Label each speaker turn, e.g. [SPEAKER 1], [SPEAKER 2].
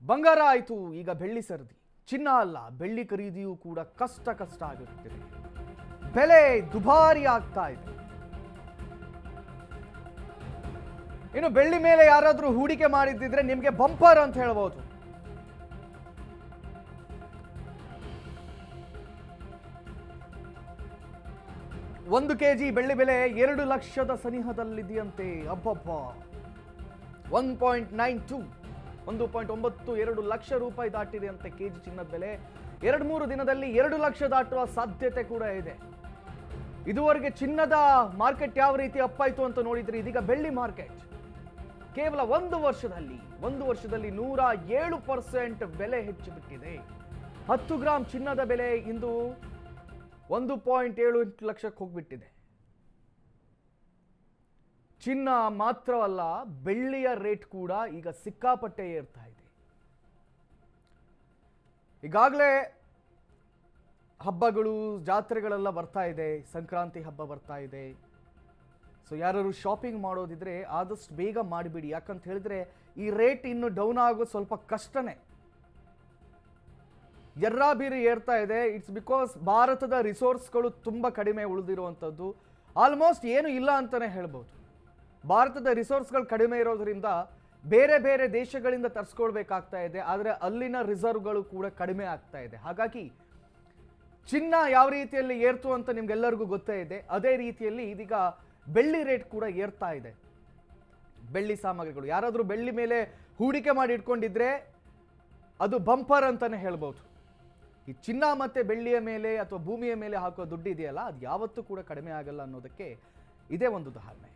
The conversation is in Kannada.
[SPEAKER 1] ಬಂಗಾರ ಆಯಿತು, ಈಗ ಬೆಳ್ಳಿ ಸರದಿ. ಚಿನ್ನ ಅಲ್ಲ, ಬೆಳ್ಳಿ ಖರೀದಿಯೂ ಕೂಡ ಕಷ್ಟ ಆಗಿರುತ್ತಿದೆ. ಬೆಲೆ ದುಬಾರಿ ಆಗ್ತಾ ಇದೆ. ಇನ್ನು ಬೆಳ್ಳಿ ಮೇಲೆ ಯಾರಾದರೂ ಹೂಡಿಕೆ ಮಾಡಿದ್ದಿದ್ರೆ ನಿಮಗೆ ಬಂಪರ್ ಅಂತ ಹೇಳಬಹುದು. ಒಂದು ಕೆಜಿ ಬೆಳ್ಳಿ ಬೆಲೆ 2 ಲಕ್ಷದ ಸನಿಹದಲ್ಲಿದೆಯಂತೆ. ಅಬ್ಬಬ್ಬ, 1.92 ಲಕ್ಷ ರೂಪಾಯಿ ದಾಟಿದೆ ಅಂತೆ ಕೆಜಿ ಚಿನ್ನದ ಬೆಲೆ. 2-3 ದಿನದಲ್ಲಿ 2 ಲಕ್ಷ ದಾಟುವ ಸಾಧ್ಯತೆ ಕೂಡ ಇದೆ. ಇದುವರೆಗೆ ಚಿನ್ನದ ಮಾರ್ಕೆಟ್ ಯಾವ ರೀತಿ ಅಪ್ಪಾಯಿತು ಅಂತ ನೋಡಿದ್ರೆ, ಇದೀಗ ಬೆಳ್ಳಿ ಮಾರ್ಕೆಟ್ ಕೇವಲ ಒಂದು ವರ್ಷದಲ್ಲಿ 107% ಬೆಲೆ ಹೆಚ್ಚು ಬಿಟ್ಟಿದೆ. 10 ಗ್ರಾಂ ಚಿನ್ನದ ಬೆಲೆ ಇಂದು 1.78 ಲಕ್ಷಕ್ಕೆ ಹೋಗ್ಬಿಟ್ಟಿದೆ. ಚಿನ್ನ ಮಾತ್ರವಲ್ಲ, ಬೆಳ್ಳಿಯ ರೇಟ್ ಕೂಡ ಈಗ ಸಿಕ್ಕಾಪಟ್ಟೆ ಏರ್ತಾ ಇದೆ. ಈಗಾಗಲೇ ಹಬ್ಬಗಳು, ಜಾತ್ರೆಗಳೆಲ್ಲ ಬರ್ತಾ ಇದೆ. ಸಂಕ್ರಾಂತಿ ಹಬ್ಬ ಬರ್ತಾ ಇದೆ. ಸೊ ಯಾರು ಶಾಪಿಂಗ್ ಮಾಡೋದಿದ್ರೆ ಆದಷ್ಟು ಬೇಗ ಮಾಡಿಬಿಡಿ. ಯಾಕಂತ ಹೇಳಿದ್ರೆ ಈ ರೇಟ್ ಇನ್ನು ಡೌನ್ ಆಗೋದು ಸ್ವಲ್ಪ ಕಷ್ಟನೇ. ಎರ್ರಾಬಿರಿ ಏರ್ತಾ ಇದೆ. ಇಟ್ಸ್ ಬಿಕಾಸ್ ಭಾರತದ ರಿಸೋರ್ಸ್ಗಳು ತುಂಬ ಕಡಿಮೆ ಉಳಿದಿರುವಂಥದ್ದು. ಆಲ್ಮೋಸ್ಟ್ ಏನು ಇಲ್ಲ ಅಂತಲೇ ಹೇಳ್ಬೋದು. ಭಾರತದ ರಿಸೋರ್ಸ್ಗಳು ಕಡಿಮೆ ಇರೋದ್ರಿಂದ ಬೇರೆ ಬೇರೆ ದೇಶಗಳಿಂದ ತರಿಸ್ಕೊಳ್ಬೇಕಾಗ್ತಾ ಇದೆ. ಆದರೆ ಅಲ್ಲಿನ ರಿಸರ್ವ್ಗಳು ಕೂಡ ಕಡಿಮೆ ಆಗ್ತಾ ಇದೆ. ಹಾಗಾಗಿ ಚಿನ್ನ ಯಾವ ರೀತಿಯಲ್ಲಿ ಏರ್ತು ಅಂತ ನಿಮ್ಗೆಲ್ಲರಿಗೂ ಗೊತ್ತೇ ಇದೆ. ಅದೇ ರೀತಿಯಲ್ಲಿ ಇದೀಗ ಬೆಳ್ಳಿ ರೇಟ್ ಕೂಡ ಏರ್ತಾ ಇದೆ. ಬೆಳ್ಳಿ ಸಾಮಗ್ರಿಗಳು ಯಾರಾದರೂ ಬೆಳ್ಳಿ ಮೇಲೆ ಹೂಡಿಕೆ ಮಾಡಿ ಇಟ್ಕೊಂಡಿದ್ರೆ ಅದು ಬಂಪರ್ ಅಂತಾನೆ ಹೇಳ್ಬೋದು. ಈ ಚಿನ್ನ ಮತ್ತೆ ಬೆಳ್ಳಿಯ ಮೇಲೆ ಅಥವಾ ಭೂಮಿಯ ಮೇಲೆ ಹಾಕೋ ದುಡ್ಡು ಇದೆಯಲ್ಲ, ಅದು ಯಾವತ್ತೂ ಕೂಡ ಕಡಿಮೆ ಆಗಲ್ಲ ಅನ್ನೋದಕ್ಕೆ ಇದೇ ಒಂದು ಉದಾಹರಣೆ.